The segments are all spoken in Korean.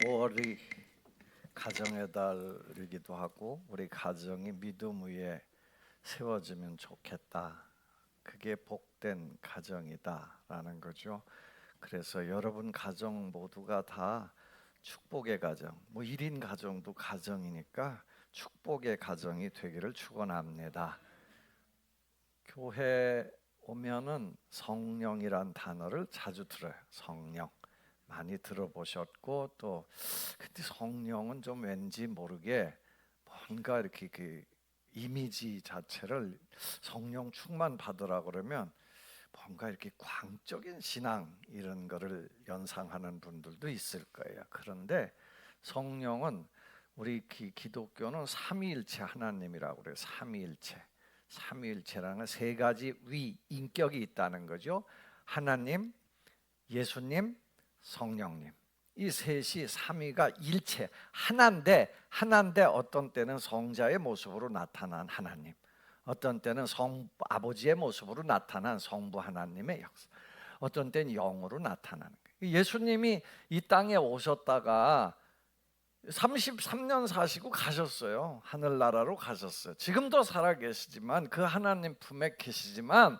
5월이 가정의 달이기도 하고 우리 가정이 믿음 위에 세워지면 좋겠다. 그게 복된 가정이다라는 거죠. 그래서 여러분 가정 모두가 다 축복의 가정, 1인 가정도 가정이니까 축복의 가정이 되기를 축원합니다. 교회 오면은 성령이란 단어를 자주 들어요. 성령 많이 들어보셨고, 또 근데 성령은 좀 왠지 모르게 뭔가 이렇게 그 이미지 자체를 성령 충만 받으라 그러면 뭔가 이렇게 광적인 신앙 이런 거를 연상하는 분들도 있을 거예요. 그런데 성령은 우리 기독교는 삼위일체 하나님이라고 그래요. 삼위일체라는 세 가지 위 인격이 있다는 거죠. 하나님, 예수님, 성령님. 이 셋이 삼위가 일체 하나인데 어떤 때는 성자의 모습으로 나타난 하나님, 어떤 때는 아버지의 모습으로 나타난 성부 하나님의 역사, 어떤 때는 영으로 나타나는 거예요. 예수님이 이 땅에 오셨다가 33년 사시고 가셨어요. 하늘나라로 가셨어요. 지금도 살아계시지만 그 하나님 품에 계시지만,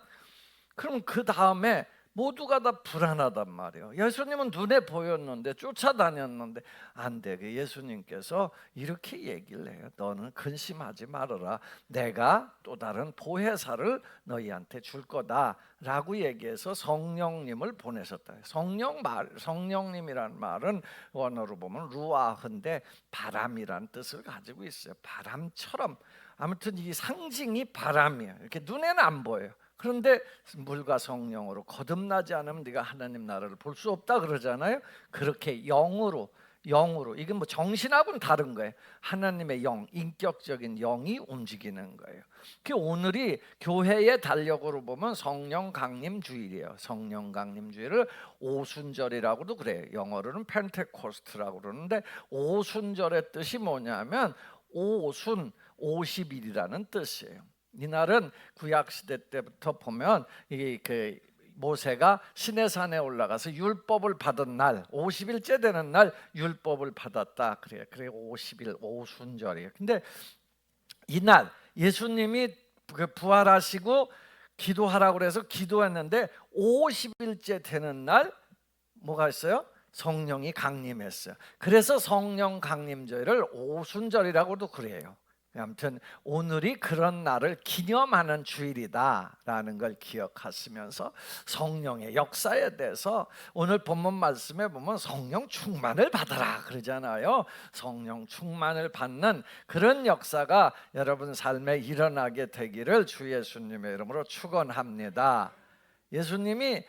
그럼 그 다음에 모두가 다 불안하단 말이에요. 예수님은 눈에 보였는데, 쫓아다녔는데 안 돼. 예수님께서 이렇게 얘기를 해요. 너는 근심하지 말아라. 내가 또 다른 보혜사를 너희한테 줄 거다 라고 얘기해서 성령님을 보내셨다. 성령님이란 말은 원어로 보면 루아흐인데 바람이란 뜻을 가지고 있어요. 바람처럼. 아무튼 이 상징이 바람이에요. 이렇게 눈에는 안 보여요. 그런데 물과 성령으로 거듭나지 않으면 네가 하나님 나라를 볼 수 없다 그러잖아요. 그렇게 영으로 이건 뭐 정신하고는 다른 거예요. 하나님의 영, 인격적인 영이 움직이는 거예요. 그 오늘이 교회의 달력으로 보면 성령 강림 주일이에요. 성령 강림 주일을 오순절이라고도 그래요. 영어로는 펜테코스트라고 그러는데, 오순절의 뜻이 뭐냐면 오순 50일이라는 뜻이에요. 이날은 구약 시대 때부터 보면 그 모세가 시내산에 올라가서 율법을 받은 날, 50일째 되는 날 율법을 받았다 그래요. 그래 50일 오순절이에요. 근데 이날 예수님이 부활하시고 기도하라고 그래서 기도했는데 50일째 되는 날 뭐가 있어요? 성령이 강림했어요. 그래서 성령 강림절을 오순절이라고도 그래요. 아무튼 오늘이 그런 날을 기념하는 주일이다라는 걸 기억하시면서 성령의 역사에 대해서 오늘 본문 말씀에 보면 성령 충만을 받아라 그러잖아요. 성령 충만을 받는 그런 역사가 여러분 삶에 일어나게 되기를 주 예수님의 이름으로 축원합니다. 예수님이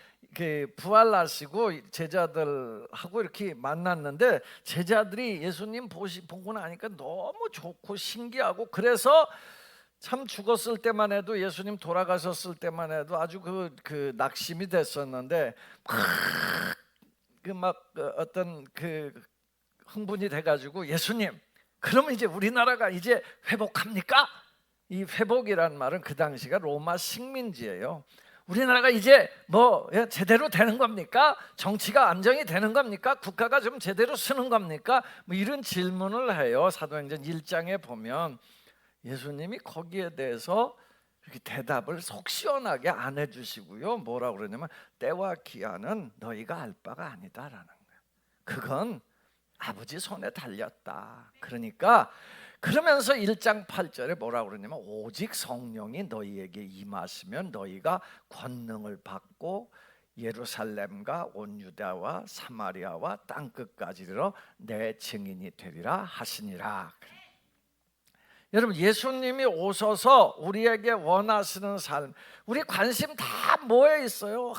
부활하시고 제자들하고 이렇게 만났는데, 제자들이 예수님 보고 나니까 너무 좋고 신기하고, 그래서 참 죽었을 때만 해도, 예수님 돌아가셨을 때만 해도 아주 그 낙심이 됐었는데, 어떤 흥분이 돼가지고 예수님, 그러면 이제 우리나라가 이제 회복합니까? 이 회복이란 말은 그 당시가 로마 식민지예요. 우리나라가 이제 제대로 되는 겁니까? 정치가 안정이 되는 겁니까? 국가가 좀 제대로 쓰는 겁니까? 이런 질문을 해요. 사도행전 1장에 보면 예수님이 거기에 대해서 이렇게 대답을 속 시원하게 안 해주시고요. 뭐라고 그러냐면 때와 기한은 너희가 알 바가 아니다라는 거예요. 그건 아버지 손에 달렸다. 그러니까 그러면서 1장 8절에 뭐라고 그러냐면 오직 성령이 너희에게 임하시면 너희가 권능을 받고 예루살렘과 온 유다와 사마리아와 땅끝까지 이르러 내 증인이 되리라 하시니라. 여러분, 예수님이 오셔서 우리에게 원하시는 삶, 우리 관심 다 뭐에 있어요?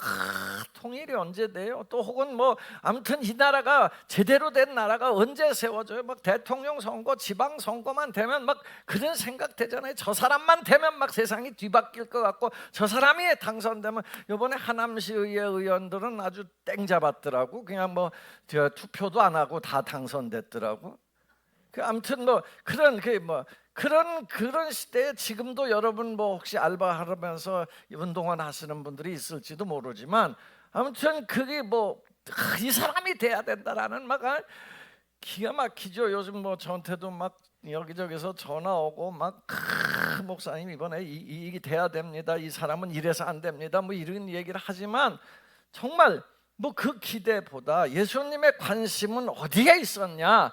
통일이 언제 돼요? 또 혹은 아무튼 이 나라가 제대로 된 나라가 언제 세워져요? 대통령 선거, 지방 선거만 되면 그런 생각 되잖아요. 저 사람만 되면 세상이 뒤바뀔 것 같고, 저 사람이 당선되면, 이번에 하남시의회 의원들은 아주 땡 잡았더라고. 그냥 투표도 안 하고 다 당선됐더라고. 아무튼 그런 시대에 지금도 여러분 혹시 알바하면서 운동원 하시는 분들이 있을지도 모르지만, 아무튼 그게 이 사람이 돼야 된다라는 기가 막히죠. 요즘 뭐 저한테도 막 여기저기서 전화 오고 막 목사님 이번에 이게 돼야 됩니다. 이 사람은 이래서 안 됩니다. 뭐 이런 얘기를 하지만 정말 뭐 그 기대보다 예수님의 관심은 어디에 있었냐?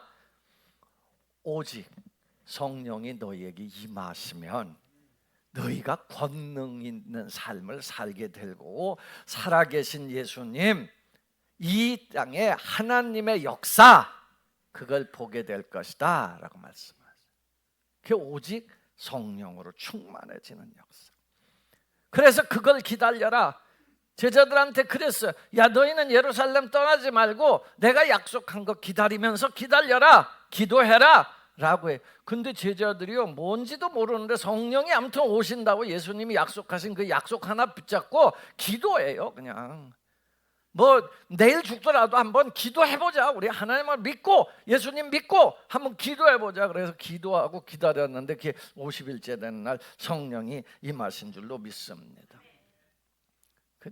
오직 성령이 너희에게 임하시면 너희가 권능 있는 삶을 살게 되고 살아계신 예수님 이 땅에 하나님의 역사 그걸 보게 될 것이다 라고 말씀하세요. 그게 오직 성령으로 충만해지는 역사. 그래서 그걸 기다려라. 제자들한테 그랬어요. 야, 너희는 예루살렘 떠나지 말고 내가 약속한 거 기다리면서 기다려라, 기도해라 라고 해요. 근데 제자들이요, 뭔지도 모르는데 성령이 아무튼 오신다고 예수님이 약속하신 그 약속 하나 붙잡고 기도해요. 그냥 뭐 내일 죽더라도 한번 기도해보자. 우리 하나님을 믿고 예수님 믿고 한번 기도해보자. 그래서 기도하고 기다렸는데 그게 50일째 되는 날 성령이 임하신 줄로 믿습니다.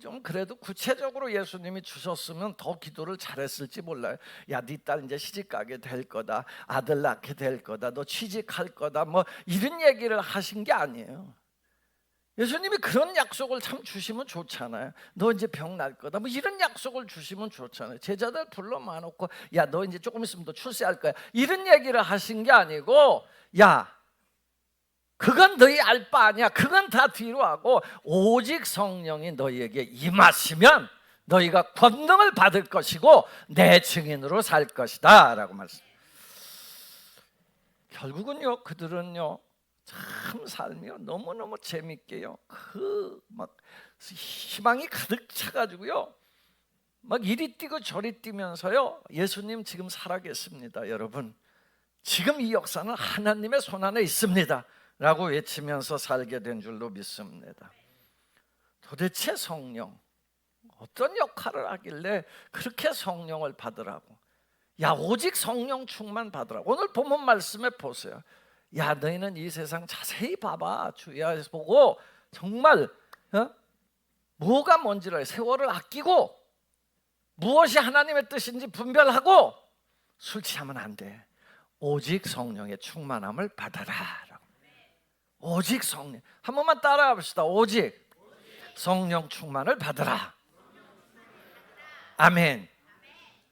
좀 그래도 구체적으로 예수님이 주셨으면 더 기도를 잘했을지 몰라요. 야, 네 딸 이제 시집 가게 될 거다, 아들 낳게 될 거다, 너 취직할 거다, 뭐 이런 얘기를 하신 게 아니에요. 예수님이 그런 약속을 참 주시면 좋잖아요. 너 이제 병 날 거다, 뭐 이런 약속을 주시면 좋잖아요. 제자들 불러 모아놓고 야, 너 이제 조금 있으면 너 출세할 거야, 이런 얘기를 하신 게 아니고, 야, 그건 너희 알 바 아니야. 그건 다 뒤로 하고 오직 성령이 너희에게 임하시면 너희가 권능을 받을 것이고 내 증인으로 살 것이다 라고 말씀. 결국은요, 그들은요 참 삶이요 너무너무 재밌게요 막 희망이 가득 차가지고요 막 이리 뛰고 저리 뛰면서요 예수님 지금 살아계십니다. 여러분, 지금 이 역사는 하나님의 손 안에 있습니다 라고 외치면서 살게 된 줄로 믿습니다. 도대체 성령 어떤 역할을 하길래 그렇게 성령을 받으라고? 야, 오직 성령 충만 받으라고. 오늘 본문 말씀에 보세요. 야, 너희는 이 세상 자세히 봐봐. 주의해서 보고 정말 뭐가 뭔지를 세월을 아끼고 무엇이 하나님의 뜻인지 분별하고 술 취하면 안 돼. 오직 성령의 충만함을 받아라. 오직 성령. 한 번만 따라가 봅시다. 오직 성령 충만을 받으라. 아멘.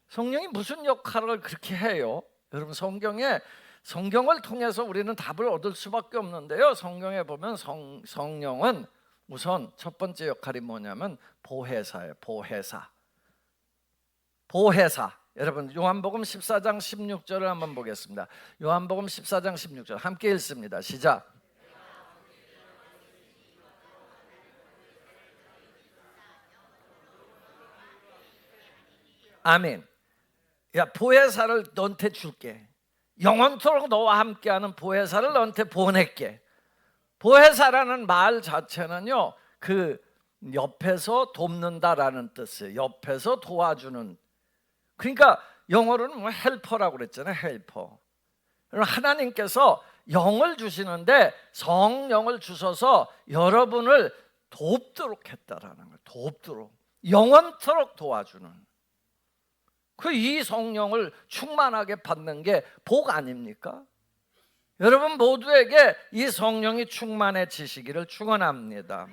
성령이 무슨 역할을 그렇게 해요? 여러분, 성경을 통해서 우리는 답을 얻을 수밖에 없는데요. 성경에 보면 성령은 우선 첫 번째 역할이 뭐냐면 보혜사예요. 보혜사. 여러분, 요한복음 14장 16절을 한번 보겠습니다. 요한복음 14장 16절 함께 읽습니다. 시작. 아멘. 야, 보혜사를 너한테 줄게. 영원토록 너와 함께하는 보혜사를 너한테 보낼게. 보혜사라는 말 자체는요, 그 옆에서 돕는다라는 뜻이에요. 옆에서 도와주는. 그러니까 영어로는 뭐 헬퍼라고 그랬잖아요. 헬퍼. 하나님께서 영을 주시는데 성령을 주셔서 여러분을 돕도록 했다라는 거예요. 돕도록, 영원토록 도와주는. 이 성령을 충만하게 받는 게 복 아닙니까? 여러분 모두에게 이 성령이 충만해지시기를 축원합니다.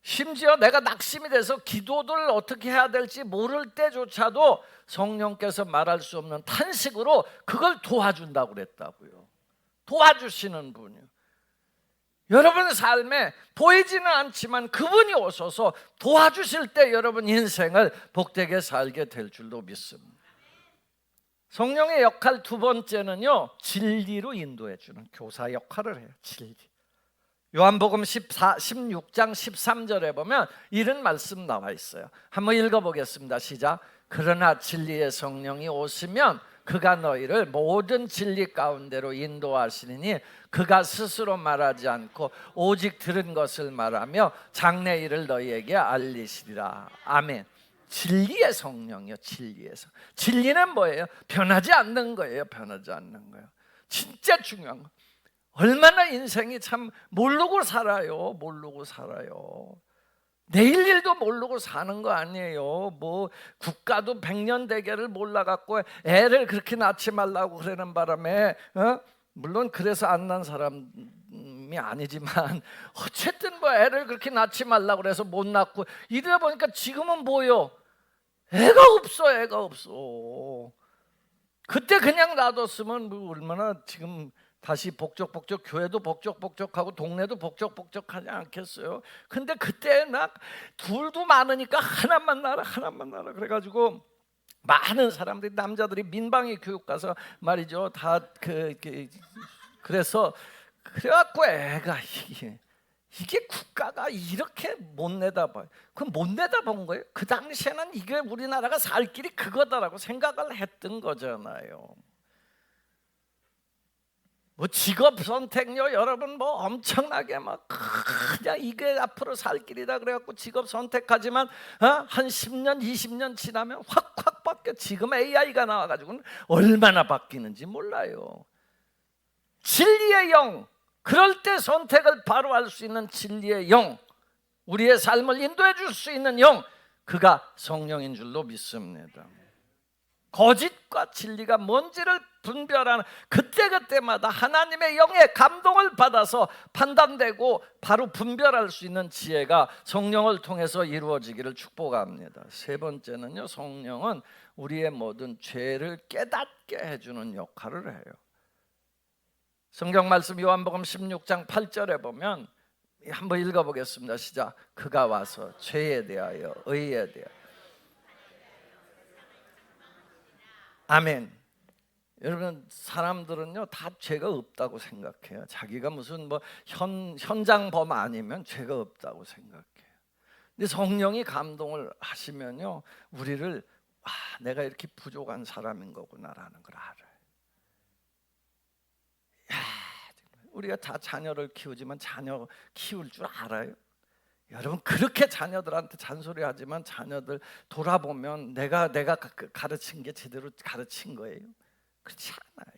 심지어 내가 낙심이 돼서 기도를 어떻게 해야 될지 모를 때조차도 성령께서 말할 수 없는 탄식으로 그걸 도와준다고 그랬다고요. 도와주시는 분이요. 여러분 삶에 보이지는 않지만 그분이 오셔서 도와주실 때 여러분 인생을 복되게 살게 될 줄로 믿습니다. 성령의 역할 두 번째는요, 진리로 인도해 주는 교사 역할을 해요. 진리. 요한복음 16장 13절에 보면 이런 말씀 나와 있어요. 한번 읽어보겠습니다. 시작. 그러나 진리의 성령이 오시면 그가 너희를 모든 진리 가운데로 인도하시니 그가 스스로 말하지 않고 오직 들은 것을 말하며 장래 일을 너희에게 알리시리라. 아멘. 진리의 성령이요. 진리는 뭐예요? 변하지 않는 거예요. 변하지 않는 거예요. 진짜 중요한 거. 얼마나 인생이 참 모르고 살아요. 내일 일도 모르고 사는 거 아니에요. 뭐 국가도 백년대계를 몰라갖고 애를 그렇게 낳지 말라고 그러는 바람에 물론 그래서 안 낳은 사람이 아니지만 어쨌든 뭐 애를 그렇게 낳지 말라고 그래서 못 낳고 이러다 보니까 지금은 뭐요? 애가 없어. 그때 그냥 놔뒀으면 뭐 얼마나 지금 다시 복적복적, 교회도 복적복적하고 동네도 복적복적하지 않겠어요? 근데 그때 나 둘도 많으니까 하나만 낳아라 그래가지고 많은 사람들이, 남자들이 민방위 교육 가서 말이죠, 다 그래서 그래갖고 애가 이게 국가가 이렇게 못 내다봐요. 그럼 못 내다본 거예요. 그 당시에는 이게 우리나라가 살 길이 그거다라고 생각을 했던 거잖아요. 뭐 직업 선택요, 여러분 뭐 엄청나게 막 그냥 이게 앞으로 살 길이다 그래갖고 직업 선택하지만 한 10년 20년 지나면 확 바뀌어. 지금 AI가 나와가지고는 얼마나 바뀌는지 몰라요. 진리의 영, 그럴 때 선택을 바로 할 수 있는 진리의 영, 우리의 삶을 인도해 줄 수 있는 영, 그가 성령인 줄로 믿습니다. 거짓과 진리가 뭔지를 분별하는 그때마다 하나님의 영의 감동을 받아서 판단되고 바로 분별할 수 있는 지혜가 성령을 통해서 이루어지기를 축복합니다. 세 번째는요, 성령은 우리의 모든 죄를 깨닫게 해주는 역할을 해요. 성경 말씀 요한복음 16장 8절에 보면, 한번 읽어보겠습니다. 시작. 그가 와서 죄에 대하여 의에 대하여. 아멘. 여러분, 사람들은요 다 죄가 없다고 생각해요. 자기가 무슨 뭐 현장범 아니면 죄가 없다고 생각해요. 근데 성령이 감동을 하시면요, 우리를 내가 이렇게 부족한 사람인 거구나라는 걸 알아요. 우리가 다 자녀를 키우지만 자녀 키울 줄 알아요? 여러분, 그렇게 자녀들한테 잔소리하지만 자녀들 돌아보면 내가 가르친 게 제대로 가르친 거예요? 그렇지 않아요.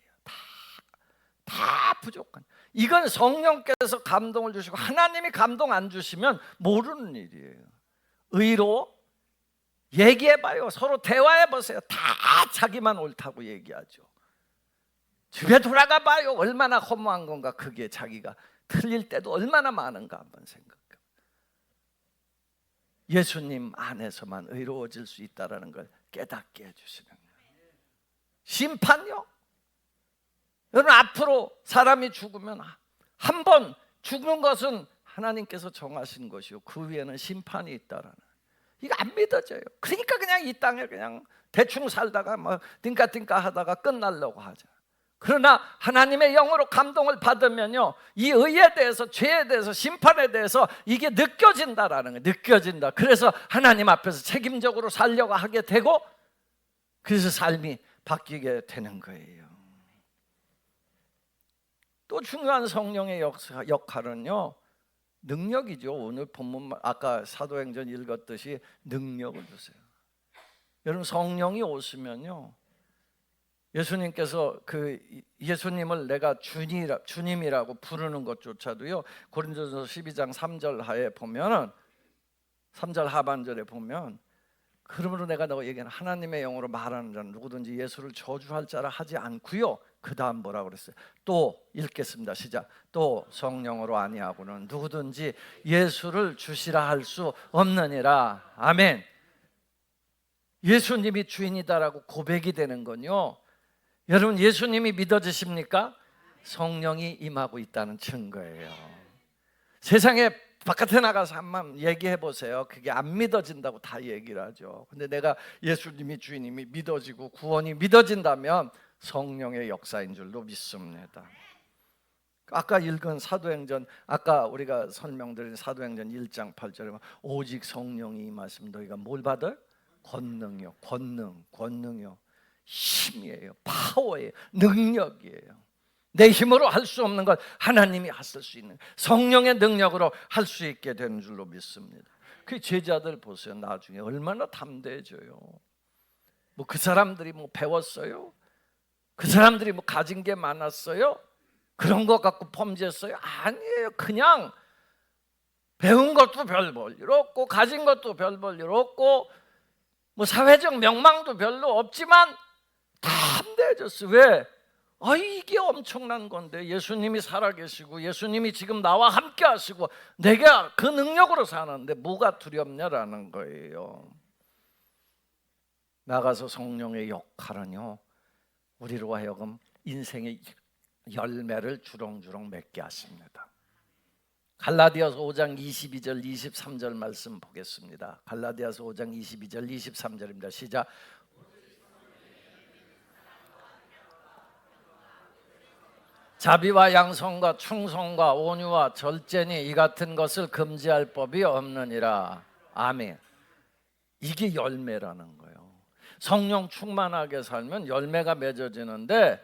다 부족한. 이건 성령께서 감동을 주시고, 하나님이 감동 안 주시면 모르는 일이에요. 의로 얘기해봐요. 서로 대화해보세요. 다 자기만 옳다고 얘기하죠. 집에 돌아가 봐요. 얼마나 허무한 건가. 그게 자기가 틀릴 때도 얼마나 많은가 한번 생각해요. 예수님 안에서만 의로워질 수 있다는 걸 깨닫게 해주시는 거예요. 심판요? 여러분, 앞으로 사람이 죽으면 한 번 죽는 것은 하나님께서 정하신 것이요, 그 위에는 심판이 있다라는, 이거 안 믿어져요. 그러니까 그냥 이 땅에 그냥 대충 살다가 뭐 띵까띵까 하다가 끝나려고 하죠. 그러나 하나님의 영으로 감동을 받으면요, 이 의에 대해서, 죄에 대해서, 심판에 대해서 이게 느껴진다라는 거예요. 느껴진다. 그래서 하나님 앞에서 책임적으로 살려고 하게 되고, 그래서 삶이 바뀌게 되는 거예요. 또 중요한 성령의 역할은요, 능력이죠. 오늘 본문 아까 사도행전 읽었듯이 능력을 주세요. 여러분, 성령이 오시면요, 예수님께서 예수님을 내가 주님이라고 부르는 것조차도요, 고린도전서 12장 3절 하에 보면은, 3절 하반절에 보면, 그러므로 내가 너가 얘기하는 하나님의 영으로 말하는 자는 누구든지 예수를 저주할 자라 하지 않고요, 그 다음 뭐라고 그랬어요? 또 읽겠습니다. 시작. 또 성령으로 아니하고는 누구든지 예수를 주시라 할 수 없느니라. 아멘. 예수님이 주인이다라고 고백이 되는 건요, 여러분, 예수님이 믿어지십니까? 성령이 임하고 있다는 증거예요. 세상에 바깥에 나가서 한번 얘기해 보세요. 그게 안 믿어진다고 다 얘기를 하죠. 근데 내가 예수님이 주인님이 믿어지고 구원이 믿어진다면 성령의 역사인 줄로 믿습니다. 아까 읽은 사도행전, 아까 우리가 설명드린 사도행전 1장 8절에 오직 성령이 임하시면 너희가 뭘 받아요? 권능이요. 권능이요. 힘이에요. 파워예요. 능력이에요. 내 힘으로 할 수 없는 것 하나님이 하실 수 있는 성령의 능력으로 할 수 있게 되는 줄로 믿습니다. 그 제자들 보세요. 나중에 얼마나 담대해져요. 뭐 그 사람들이 뭐 배웠어요? 그 사람들이 뭐 가진 게 많았어요? 그런 것 갖고 범죄했어요? 아니에요. 그냥 배운 것도 별 볼일 없고 가진 것도 별 볼일 없고 뭐 사회적 명망도 별로 없지만 다 함대해졌어. 왜? 이게 엄청난 건데 예수님이 살아계시고 예수님이 지금 나와 함께 하시고 내가 그 능력으로 사는데 뭐가 두렵냐라는 거예요. 나가서 성령의 역할은요, 우리로 하여금 인생의 열매를 주렁주렁 맺게 하십니다. 갈라디아서 5장 22절 23절 말씀 보겠습니다. 갈라디아서 5장 22절 23절입니다. 시작. 자비와 양성과 충성과 온유와 절제니 이 같은 것을 금지할 법이 없느니라. 아멘. 이게 열매라는 거예요. 성령 충만하게 살면 열매가 맺어지는데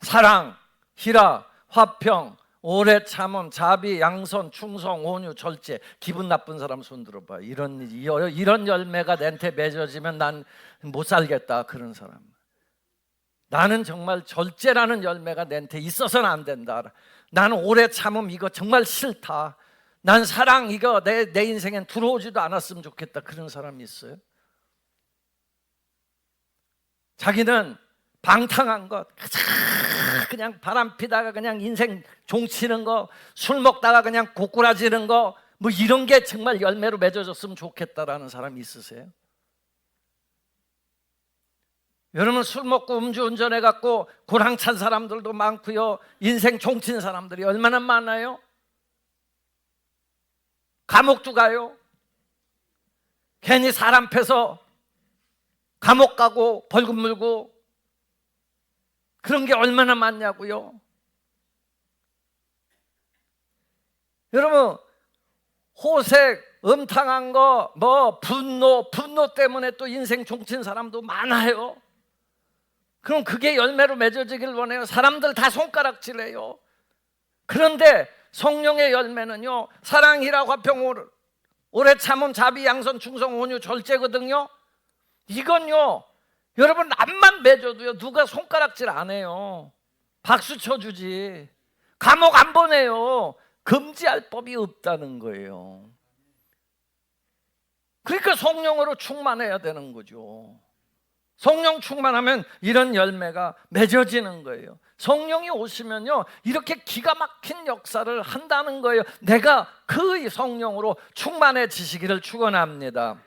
사랑, 희락, 화평, 오래 참음, 자비, 양선, 충성, 온유, 절제. 기분 나쁜 사람 손 들어봐. 이런 열매가 내한테 맺어지면 난 못 살겠다. 그런 사람. 나는 정말 절제라는 열매가 내한테 있어서는 안 된다. 나는 오래 참음 이거 정말 싫다. 난 사랑 이거 내 인생엔 들어오지도 않았으면 좋겠다. 그런 사람이 있어요. 자기는 방탕한 것, 그냥 바람 피다가 그냥 인생 종치는 거, 술 먹다가 그냥 고꾸라지는 거, 뭐 이런 게 정말 열매로 맺어졌으면 좋겠다라는 사람이 있으세요? 여러분 술 먹고 음주운전해 갖고 고랑 찬 사람들도 많고요. 인생 종친 사람들이 얼마나 많아요? 감옥도 가요. 괜히 사람 패서 감옥 가고 벌금 물고 그런 게 얼마나 많냐고요. 여러분 호색, 음탕한 거, 뭐 분노 때문에 또 인생 종친 사람도 많아요. 그럼 그게 열매로 맺어지길 원해요. 사람들 다 손가락질해요. 그런데 성령의 열매는요, 사랑이라 화평, 오래 참음, 자비, 양선, 충성, 온유, 절제거든요. 이건요, 여러분 앞만 맺어도요 누가 손가락질 안 해요. 박수 쳐주지. 감옥 안 보내요. 금지할 법이 없다는 거예요. 그러니까 성령으로 충만해야 되는 거죠. 성령 충만하면 이런 열매가 맺어지는 거예요. 성령이 오시면요 이렇게 기가 막힌 역사를 한다는 거예요. 내가 그 성령으로 충만해지시기를 축원합니다.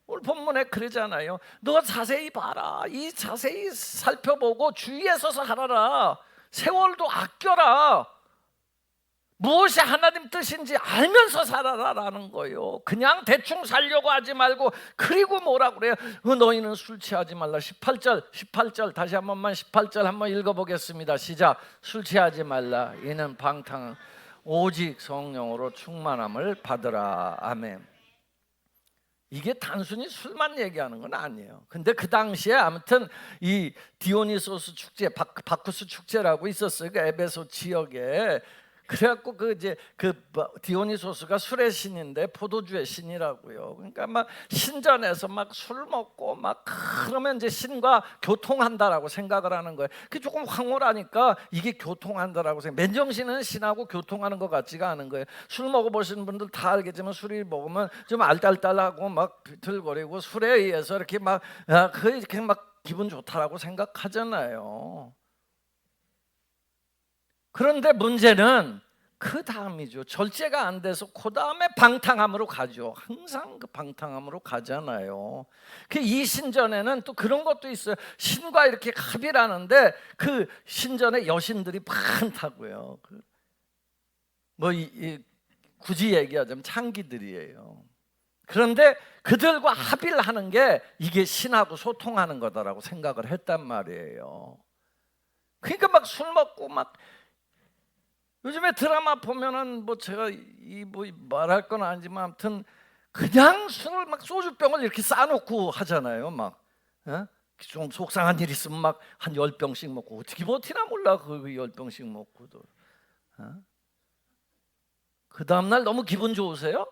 오늘 본문에 그러잖아요. 너 자세히 봐라. 이 자세히 살펴보고 주의에 서서 하라라. 세월도 아껴라. 무엇이 하나님 뜻인지 알면서 살아라라는 거예요. 그냥 대충 살려고 하지 말고. 그리고 뭐라 그래요? 너희는 술 취하지 말라. 18절 다시 한 번만 18절 한번 읽어보겠습니다. 시작. 술 취하지 말라. 이는 방탕 오직 성령으로 충만함을 받으라. 아멘. 이게 단순히 술만 얘기하는 건 아니에요. 근데 그 당시에 아무튼 이 디오니소스 축제, 바쿠스 축제라고 있었어요. 그 에베소 지역에. 그래갖고 그 디오니소스가 술의 신인데 포도주의 신이라고요. 그러니까 막 신전에서 막 술 먹고 막 그러면 이제 신과 교통한다라고 생각을 하는 거예요. 그게 조금 황홀하니까 이게 교통한다라고 생각. 맨정신은 신하고 교통하는 것 같지가 않은 거예요. 술 먹어보시는 분들 다 알겠지만 술이 먹으면 좀 알딸딸하고 막 비틀거리고 술에 의해서 이렇게 막 그렇게 막 기분 좋다라고 생각하잖아요. 그런데 문제는 그 다음이죠. 절제가 안 돼서 그 다음에 방탕함으로 가죠. 항상 그 방탕함으로 가잖아요. 이 신전에는 또 그런 것도 있어요. 신과 이렇게 합의를 하는데 그 신전에 여신들이 많다고요. 굳이 얘기하자면 창기들이에요. 그런데 그들과 합의를 하는 게 이게 신하고 소통하는 거다라고 생각을 했단 말이에요. 그러니까 막 술 먹고 막 요즘에 드라마 보면은 뭐 제가 뭐 말할 건 아니지만 아무튼 그냥 술을 막 소주병을 이렇게 싸놓고 하잖아요. 막 좀 속상한 일 있으면 막 한 10병씩 먹고 어떻게 버티나 몰라. 그 10병씩 먹고도. 그 다음날 너무 기분 좋으세요?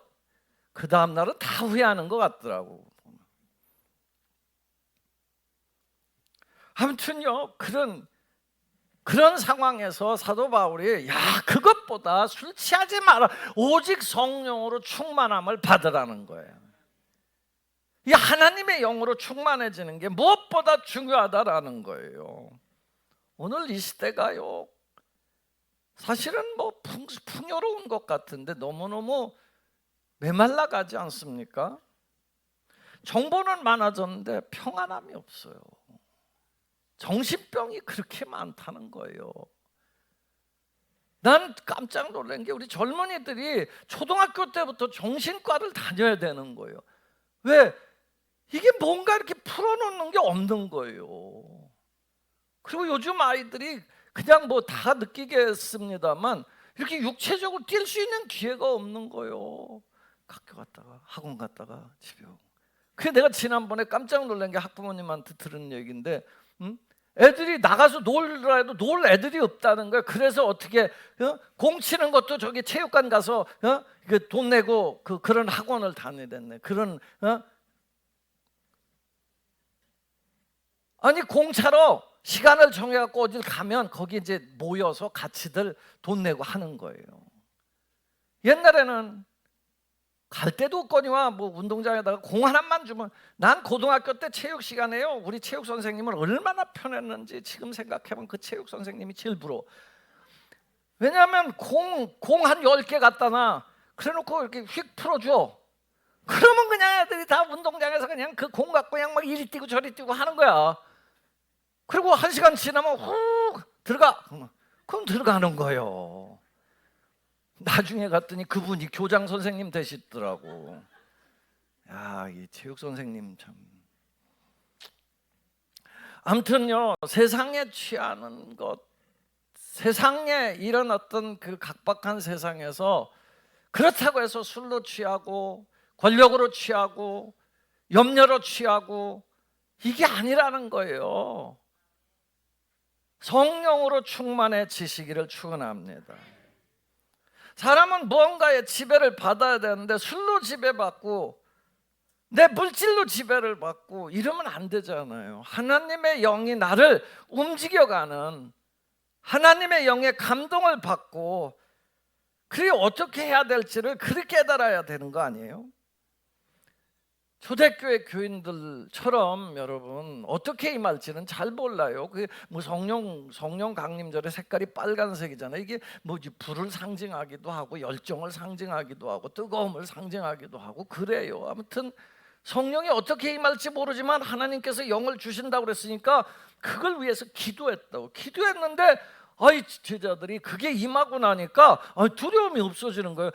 그 다음날은 다 후회하는 것 같더라고. 아무튼요 그런 그런 상황에서 사도 바울이 그것보다 술 취하지 마라, 오직 성령으로 충만함을 받으라는 거예요. 이 하나님의 영으로 충만해지는 게 무엇보다 중요하다라는 거예요. 오늘 이 시대가요, 사실은 뭐 풍요로운 것 같은데 너무너무 메말라 가지 않습니까? 정보는 많아졌는데 평안함이 없어요. 정신병이 그렇게 많다는 거예요. 난 깜짝 놀란 게 우리 젊은이들이 초등학교 때부터 정신과를 다녀야 되는 거예요. 왜? 이게 뭔가 이렇게 풀어놓는 게 없는 거예요. 그리고 요즘 아이들이 그냥 뭐 다 느끼겠습니다만 이렇게 육체적으로 뛸 수 있는 기회가 없는 거예요. 학교 갔다가 학원 갔다가 집에 오고. 그게 내가 지난번에 깜짝 놀란 게 학부모님한테 들은 얘기인데, 애들이 나가서 놀라 해도 놀 애들이 없다는 거예요. 그래서 어떻게 공 치는 것도 저기 체육관 가서 돈 내고 그런 학원을 다녀야 됐네. 그런 아니 공 차러 시간을 정해갖고 어딜 가면 거기 이제 모여서 같이들 돈 내고 하는 거예요. 옛날에는 갈 데도 없거니와 뭐 운동장에다가 공 하나만 주면, 난 고등학교 때 체육 시간에요, 우리 체육 선생님은 얼마나 편했는지 지금 생각해보면 그 체육 선생님이 제일 부러워. 왜냐하면 공 한 10개 갖다 놔. 그래놓고 이렇게 휙 풀어줘. 그러면 그냥 애들이 다 운동장에서 그냥 그 공 갖고 그냥 막 이리 뛰고 저리 뛰고 하는 거야. 그리고 1시간 지나면 훅 들어가. 그럼 들어가는 거예요. 나중에 갔더니 그분이 교장 선생님 되시더라고. 이 체육 선생님 참. 아무튼요, 세상에 취하는 것, 세상에 이런 어떤 그 각박한 세상에서 그렇다고 해서 술로 취하고 권력으로 취하고 염려로 취하고 이게 아니라는 거예요. 성령으로 충만해지시기를 축원합니다. 사람은 무언가의 지배를 받아야 되는데 술로 지배받고 내 물질로 지배를 받고 이러면 안 되잖아요. 하나님의 영이 나를 움직여가는, 하나님의 영의 감동을 받고 그리고 어떻게 해야 될지를 그렇게 깨달아야 되는 거 아니에요? 초대교회 교인들처럼 여러분 어떻게 임할지는 잘 몰라요. 그 뭐 성령 강림절의 색깔이 빨간색이잖아요. 이게 뭐지, 불을 상징하기도 하고 열정을 상징하기도 하고 뜨거움을 상징하기도 하고 그래요. 아무튼 성령이 어떻게 임할지 모르지만 하나님께서 영을 주신다고 그랬으니까 그걸 위해서 기도했는데 제자들이 그게 임하고 나니까 두려움이 없어지는 거예요.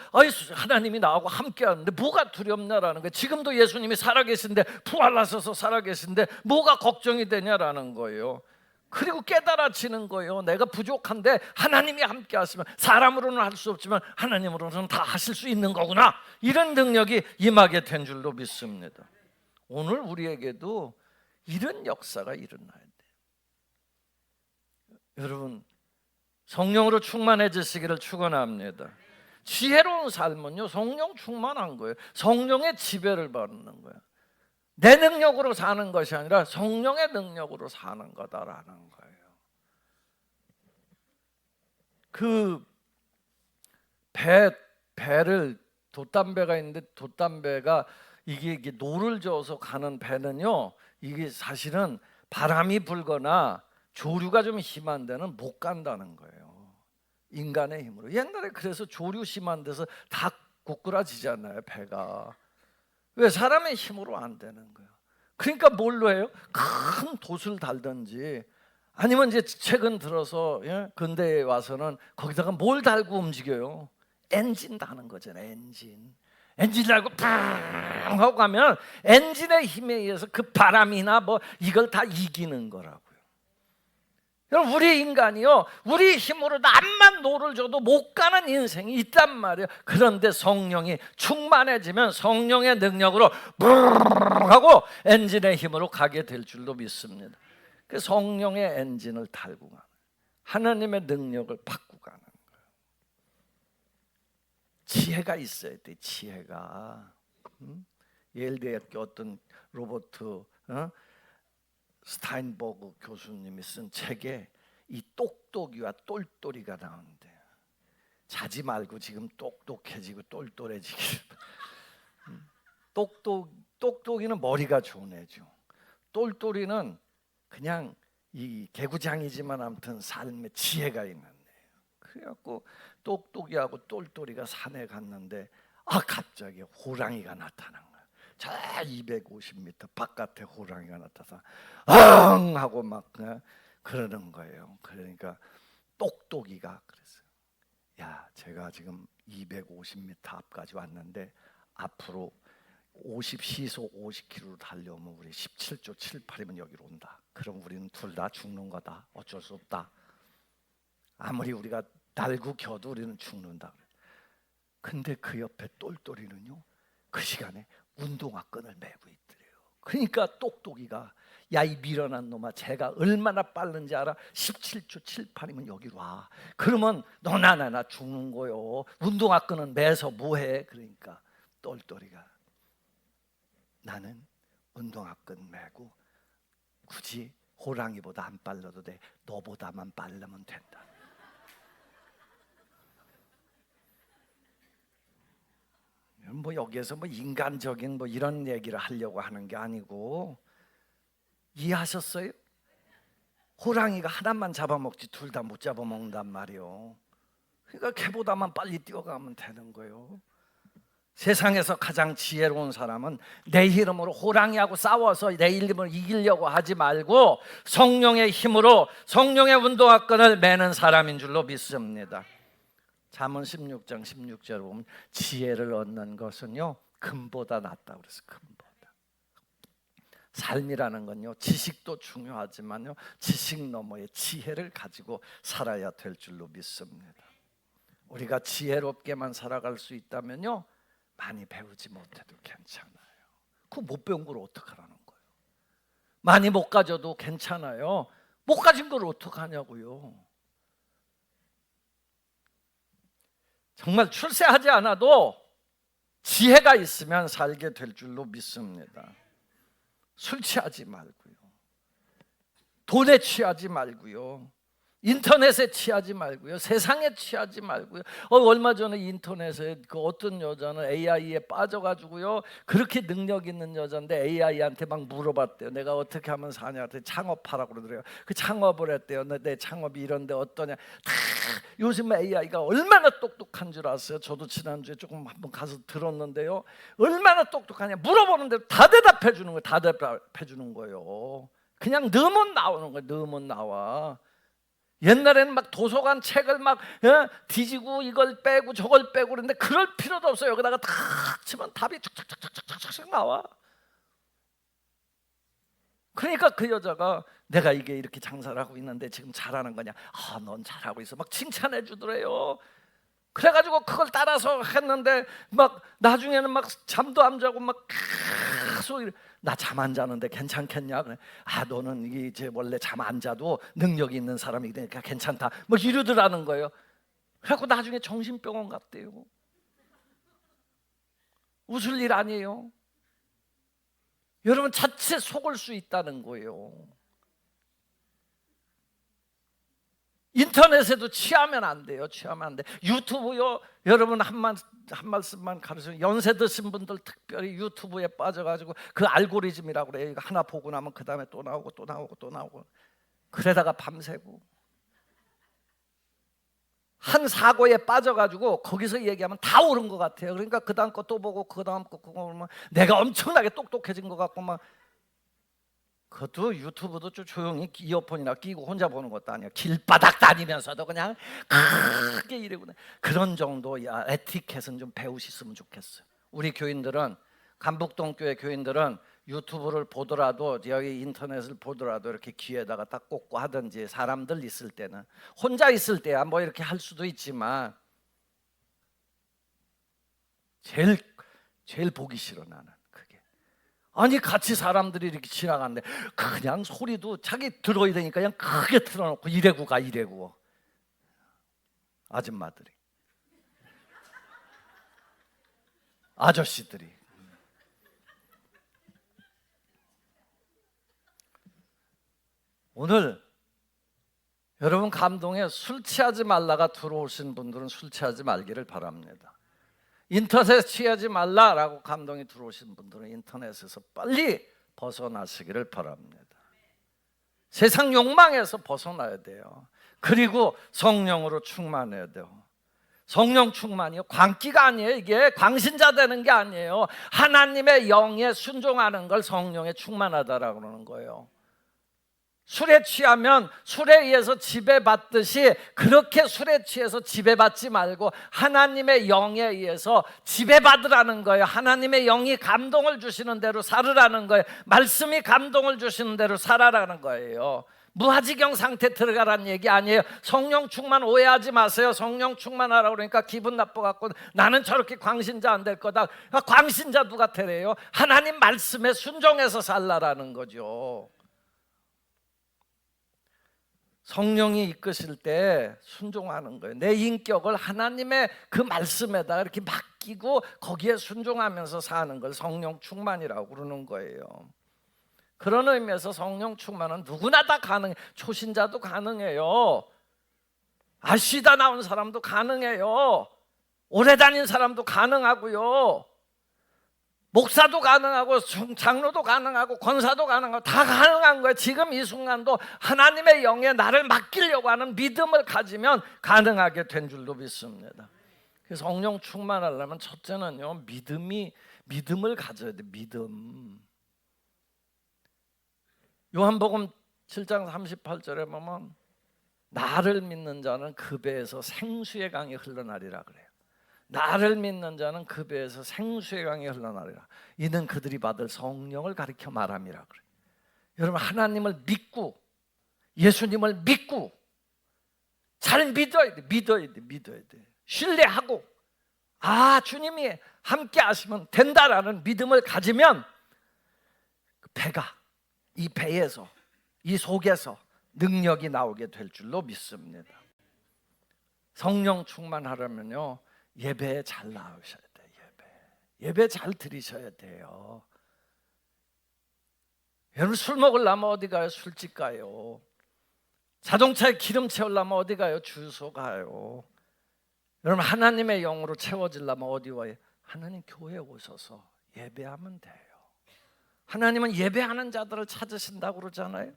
하나님이 나하고 함께 하는데 뭐가 두렵냐라는 거예요. 지금도 예수님이 살아계신데, 부활하셔서 살아계신데 뭐가 걱정이 되냐라는 거예요. 그리고 깨달아지는 거예요. 내가 부족한데 하나님이 함께 하시면, 사람으로는 할 수 없지만 하나님으로는 다 하실 수 있는 거구나, 이런 능력이 임하게 된 줄로 믿습니다. 오늘 우리에게도 이런 역사가 일어나야 돼요. 여러분, 성령으로 충만해지시기를 축원합니다. 지혜로운 삶은요, 성령 충만한 거예요. 성령의 지배를 받는 거예요. 내 능력으로 사는 것이 아니라 성령의 능력으로 사는 거다라는 거예요. 그 배를, 돛담배가 있는데 돛담배가 이게 노를 저어서 가는 배는요, 이게 사실은 바람이 불거나 조류가 좀 심한 데는 못 간다는 거예요. 인간의 힘으로. 옛날에 그래서 조류 심한 데서 다 고꾸라지잖아요, 배가. 왜? 사람의 힘으로 안 되는 거예요. 그러니까 뭘로 해요? 큰 돛을 달든지, 아니면 이제 최근 들어서 근대에 와서는 거기다가 뭘 달고 움직여요? 엔진 다는 거잖아요. 엔진 달고 팡 하고 가면 엔진의 힘에 의해서 그 바람이나 뭐 이걸 다 이기는 거라고요. 여러분, 우리 인간이요, 우리 힘으로 남만 노를 줘도 못 가는 인생이 있단 말이에요. 그런데 성령이 충만해지면 성령의 능력으로 하고 엔진의 힘으로 가게 될 줄로 믿습니다. 그 성령의 엔진을 달고 가는, 하나님의 능력을 받고 가는 거예요. 지혜가 있어야 돼. 지혜가. 예일대학교 어떤 로버트 스타인버그 교수님이 쓴 책에 이 똑똑이와 똘똘이가 나오는데, 자지 말고 지금 똑똑해지고 똘똘해지기. 똑똑이는 머리가 좋은 애죠. 똘똘이는 그냥 이 개구장이지만 아무튼 삶에 지혜가 있는 애예요. 그래갖고 똑똑이하고 똘똘이가 산에 갔는데 갑자기 호랑이가 나타난 거야. 저 250m 바깥에 호랑이가 나타나서 앙 하고 막 그러는 거예요. 그러니까 똑똑이가 그랬어요. 야, 제가 지금 250m 앞까지 왔는데 앞으로 50 시속 50km로 달려오면 우리 17조 78이면 여기로 온다. 그럼 우리는 둘 다 죽는 거다. 어쩔 수 없다. 아무리 우리가 날고 겨도 우리는 죽는다. 근데 그 옆에 똘똘이는요, 그 시간에 운동화끈을 메고 있더래요. 그러니까 똑똑이가 야, 이 미련한 놈아, 제가 얼마나 빠른지 알아? 17조 78이면 여기로 와. 그러면 너나 나나 죽는 거요. 운동화끈은 매서 뭐해? 그러니까 똘똘이가 나는 운동화끈 메고 굳이 호랑이보다 안 빨라도 돼. 너보다만 빠르면 된다. 뭐 여기에서 뭐 인간적인 뭐 이런 얘기를 하려고 하는 게 아니고, 이해하셨어요? 호랑이가 하나만 잡아먹지 둘 다 못 잡아먹는단 말이요. 그러니까 걔보다만 빨리 뛰어가면 되는 거예요. 세상에서 가장 지혜로운 사람은 내 이름으로 호랑이하고 싸워서 내 이름을 이기려고 하지 말고 성령의 힘으로 성령의 운동화끈을 매는 사람인 줄로 믿습니다. 잠언 16장 16절을 보면 지혜를 얻는 것은요 금보다 낫다 그래서 금보다. 삶이라는 건요 지식도 중요하지만요 지식 너머의 지혜를 가지고 살아야 될 줄로 믿습니다. 우리가 지혜롭게만 살아갈 수 있다면요 많이 배우지 못해도 괜찮아요. 그 못 배운 걸 어떡하라는 거예요? 많이 못 가져도 괜찮아요. 못 가진 걸 어떡하냐고요. 정말 출세하지 않아도 지혜가 있으면 살게 될 줄로 믿습니다. 술 취하지 말고요, 돈에 취하지 말고요, 인터넷에 취하지 말고요, 세상에 취하지 말고요. 얼마 전에 인터넷에 그 어떤 여자는 AI에 빠져가지고요 그렇게 능력 있는 여자인데 AI한테 막 물어봤대요. 내가 어떻게 하면 사냐? 창업하라고 그러더래요. 그 창업을 했대요. 내 창업이 이런데 어떠냐? 다 요즘 AI가 얼마나 똑똑한 줄 아세요? 저도 지난주에 조금 한번 가서 들었는데요, 얼마나 똑똑하냐 물어보는데 다 대답해 주는 거예요. 다 대답해 주는 거예요. 그냥 넣으면 나오는 거예요. 넣으면 나와. 옛날에는 막 도서관 책을 막 뒤지고 이걸 빼고 저걸 빼고 그런데 그럴 필요도 없어요. 여기다가 탁 치면 답이 쫙쫙쫙쫙쫙 나와. 그러니까 그 여자가 내가 이게 이렇게 장사를 하고 있는데 지금 잘하는 거냐? 넌 잘하고 있어. 막 칭찬해 주더래요. 그래가지고 그걸 따라서 했는데 막 나중에는 막 잠도 안 자고 막 계속 나 잠 안 자는데 괜찮겠냐? 그래. 너는 이제 원래 잠 안 자도 능력이 있는 사람이니까 괜찮다. 뭐 이러더라는 거예요. 그래갖고 나중에 정신병원 갔대요. 웃을 일 아니에요. 여러분 자칫 속을 수 있다는 거예요. 인터넷에도 취하면 안 돼요. 취하면 안 돼. 유튜브요. 여러분 한 말씀만 가르쳐요. 연세 드신 분들 특별히 유튜브에 빠져가지고 그 알고리즘이라고 그래요. 이거 하나 보고 나면 그 다음에 또 나오고 또 나오고 또 나오고. 그러다가 밤새고 한 사고에 빠져가지고 거기서 얘기하면 다 옳은 것 같아요. 그러니까 그 다음 거 또 보고 그 다음 거 그거 보면 내가 엄청나게 똑똑해진 것 같고 막. 그것도 유튜브도 좀 조용히 이어폰이나 끼고 혼자 보는 것도 아니야. 길바닥 다니면서도 그냥 크게 이러고 그런 정도의 에티켓은 좀 배우셨으면 좋겠어요. 우리 교인들은 간북동 교회 교인들은 유튜브를 보더라도 여기 인터넷을 보더라도 이렇게 귀에다가 딱 꽂고 하든지 사람들 있을 때는 혼자 있을 때야 뭐 이렇게 할 수도 있지만 제일 보기 싫어 나는. 아니 같이 사람들이 이렇게 지나가는데 그냥 소리도 자기 들어야 되니까 그냥 크게 틀어놓고 이래고 가 이래고. 아줌마들이 아저씨들이 오늘 여러분, 감동에 술 취하지 말라가 들어오신 분들은 술 취하지 말기를 바랍니다. 인터넷 취하지 말라라고 감동이 들어오신 분들은 인터넷에서 빨리 벗어나시기를 바랍니다. 세상 욕망에서 벗어나야 돼요. 그리고 성령으로 충만해야 돼요. 성령 충만이요, 광기가 아니에요. 이게 광신자 되는 게 아니에요. 하나님의 영에 순종하는 걸 성령에 충만하다라고 그러는 거예요. 술에 취하면 술에 의해서 지배받듯이 그렇게 술에 취해서 지배받지 말고 하나님의 영에 의해서 지배받으라는 거예요. 하나님의 영이 감동을 주시는 대로 살으라는 거예요. 말씀이 감동을 주시는 대로 살아라는 거예요. 무아지경 상태 들어가라는 얘기 아니에요. 성령 충만 오해하지 마세요. 성령 충만하라고 그러니까 기분 나빠갖고 나는 저렇게 광신자 안 될 거다. 광신자 누가 되래요? 하나님 말씀에 순종해서 살라라는 거죠. 성령이 이끄실 때 순종하는 거예요. 내 인격을 하나님의 그 말씀에다 이렇게 맡기고 거기에 순종하면서 사는 걸 성령 충만이라고 그러는 거예요. 그런 의미에서 성령 충만은 누구나 다 가능해요. 초신자도 가능해요. 아시다 나온 사람도 가능해요. 오래 다닌 사람도 가능하고요. 목사도 가능하고 장로도 가능하고 권사도 가능하고 다 가능한 거예요. 지금 이 순간도 하나님의 영에 나를 맡기려고 하는 믿음을 가지면 가능하게 된 줄로 믿습니다. 그래서 성령 충만하려면 첫째는요, 믿음을 가져야 돼. 믿음. 요한복음 7장 38절에 보면 나를 믿는 자는 그 배에서 생수의 강이 흘러나리라 그래요. 나를 믿는 자는 그 배에서 생수의 강이 흘러나리라. 이는 그들이 받을 성령을 가리켜 말함이라 그래요. 여러분, 하나님을 믿고 예수님을 믿고 잘 믿어야 돼. 신뢰하고 주님이 함께 하시면 된다라는 믿음을 가지면 그 배가 이 배에서 이 속에서 능력이 나오게 될 줄로 믿습니다. 성령 충만하려면요, 예배에 잘 나오셔야 돼요. 예배 잘 드리셔야 돼요. 여러분, 술 먹으려면 어디 가요? 술집 가요. 자동차에 기름 채우려면 어디 가요? 주유소 가요. 여러분, 하나님의 영으로 채워지려면 어디 와요? 하나님 교회에 오셔서 예배하면 돼요. 하나님은 예배하는 자들을 찾으신다고 그러잖아요.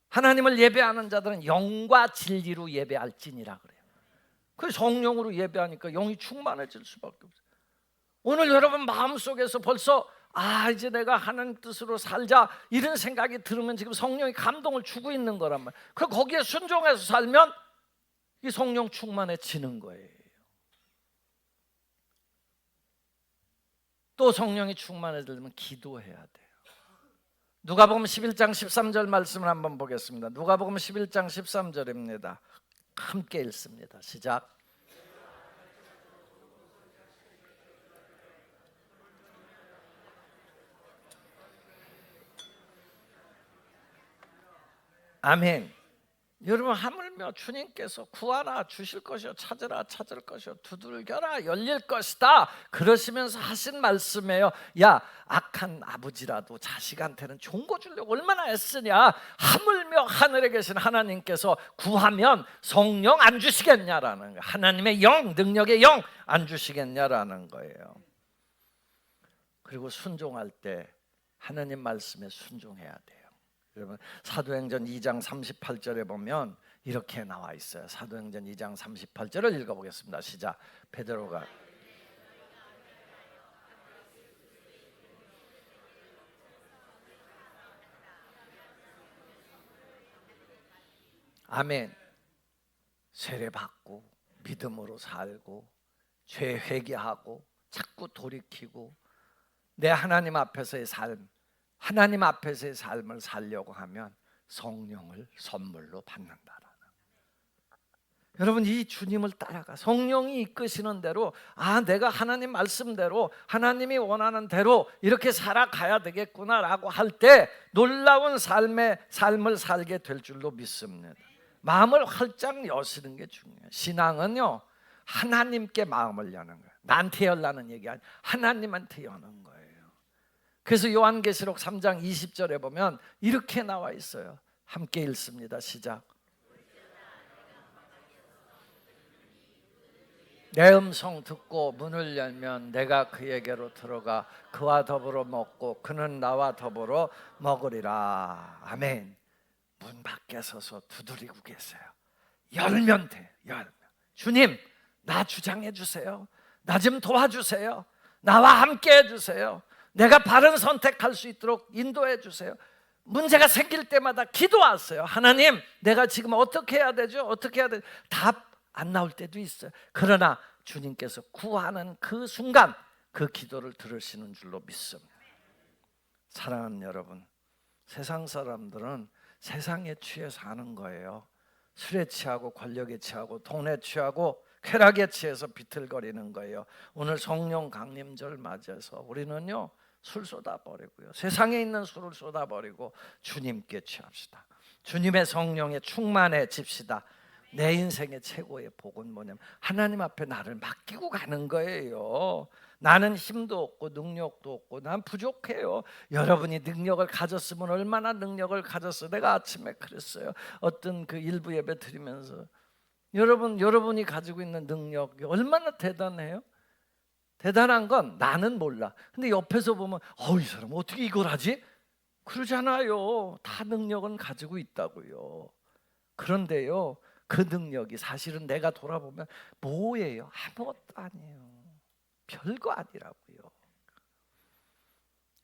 하나님을 예배하는 자들은 영과 진리로 예배할지니라 그래요. 그 성령으로 예배하니까 영이 충만해질 수밖에 없어요. 오늘 여러분 마음속에서 벌써 이제 내가 하나님 뜻으로 살자 이런 생각이 들으면 지금 성령이 감동을 주고 있는 거란 말이에요. 그럼 거기에 순종해서 살면 이 성령 충만해지는 거예요. 또 성령이 충만해지려면 기도해야 돼요. 누가복음 11장 13절 말씀을 한번 보겠습니다. 누가복음 11장 13절입니다. 함께 읽습니다. 시작. 아멘. 여러분, 하물며 주님께서 구하라 주실 것이요, 찾으라 찾을 것이요, 두들겨라 열릴 것이다 그러시면서 하신 말씀이에요. 야, 악한 아버지라도 자식한테는 좋은 거 주려고 얼마나 애쓰냐. 하물며 하늘에 계신 하나님께서 구하면 성령 안 주시겠냐라는 거예요. 하나님의 영, 능력의 영 안 주시겠냐라는 거예요. 그리고 순종할 때 하나님 말씀에 순종해야 돼요. 여러분, 사도행전 2장 38절에 보면 이렇게 나와 있어요. 사도행전 2장 38절을 읽어보겠습니다. 시작. 베드로가 아멘. 세례받고 믿음으로 살고 죄 회개하고 자꾸 돌이키고 내 하나님 앞에서의 삶, 하나님 앞에서의 삶을 살려고 하면 성령을 선물로 받는다라는. 여러분, 이 주님을 따라가 성령이 이끄시는 대로 내가 하나님 말씀대로 하나님이 원하는 대로 이렇게 살아가야 되겠구나라고 할 때 놀라운 삶을 살게 될 줄로 믿습니다. 마음을 활짝 여시는 게 중요해요. 신앙은요, 하나님께 마음을 여는 거예요. 나한테 열라는 얘기 아니에요. 하나님한테 여는 거예요. 그래서 요한계시록 3장 20절에 보면 이렇게 나와 있어요. 함께 읽습니다. 시작. 내 음성 듣고 문을 열면 내가 그에게로 들어가 그와 더불어 먹고 그는 나와 더불어 먹으리라. 아멘. 문 밖에 서서 두드리고 계세요. 열면 돼. 열면. 주님, 나 주장해 주세요. 나 좀 도와주세요. 나와 함께 해주세요. 내가 바른 선택할 수 있도록 인도해 주세요. 문제가 생길 때마다 기도하세요. 하나님, 내가 지금 어떻게 해야 되죠? 어떻게 해야 되죠? 답 안 나올 때도 있어요. 그러나 주님께서 구하는 그 순간 그 기도를 들으시는 줄로 믿습니다. 사랑하는 여러분, 세상 사람들은 세상에 취해 사는 거예요. 술에 취하고 권력에 취하고 돈에 취하고 쾌락에 취해서 비틀거리는 거예요. 오늘 성령 강림절 맞이해서 우리는요, 술 쏟아버리고요, 세상에 있는 술을 쏟아버리고 주님께 취합시다. 주님의 성령에 충만해집시다. 내 인생의 최고의 복은 뭐냐면 하나님 앞에 나를 맡기고 가는 거예요. 나는 힘도 없고 능력도 없고 난 부족해요. 여러분이 능력을 가졌으면 얼마나 능력을 가졌어. 내가 아침에 그랬어요. 어떤 그 일부 예배 드리면서 여러분이 가지고 있는 능력이 얼마나 대단해요. 대단한 건 나는 몰라. 근데 옆에서 보면 이 사람 어떻게 이걸 하지? 그러잖아요. 다 능력은 가지고 있다고요. 그런데요, 그 능력이 사실은 내가 돌아보면 뭐예요? 아무것도 아니에요. 별거 아니라고요.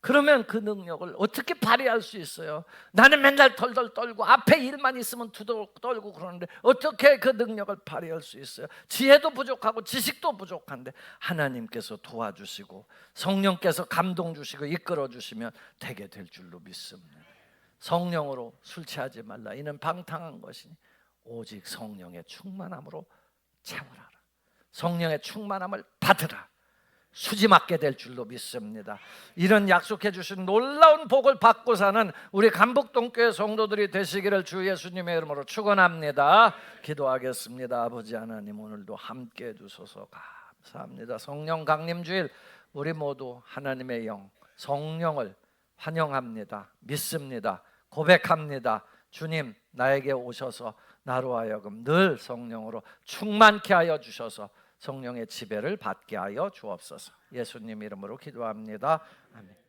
그러면 그 능력을 어떻게 발휘할 수 있어요? 나는 맨날 덜덜 떨고 앞에 일만 있으면 두덜 떨고 그러는데 어떻게 그 능력을 발휘할 수 있어요? 지혜도 부족하고 지식도 부족한데 하나님께서 도와주시고 성령께서 감동 주시고 이끌어 주시면 되게 될 줄로 믿습니다. 성령으로 술 취하지 말라. 이는 방탕한 것이니 오직 성령의 충만함으로 채워라. 성령의 충만함을 받으라. 수지 맞게 될 줄로 믿습니다. 이런 약속해 주신 놀라운 복을 받고 사는 우리 간북동교회 성도들이 되시기를 주 예수님의 이름으로 축원합니다. 기도하겠습니다. 아버지 하나님, 오늘도 함께 해주셔서 감사합니다. 성령 강림주일 우리 모두 하나님의 영 성령을 환영합니다. 믿습니다. 고백합니다. 주님, 나에게 오셔서 나로 하여금 늘 성령으로 충만케 하여 주셔서 성령의 지배를 받게 하여 주옵소서. 예수님 이름으로 기도합니다. 아멘.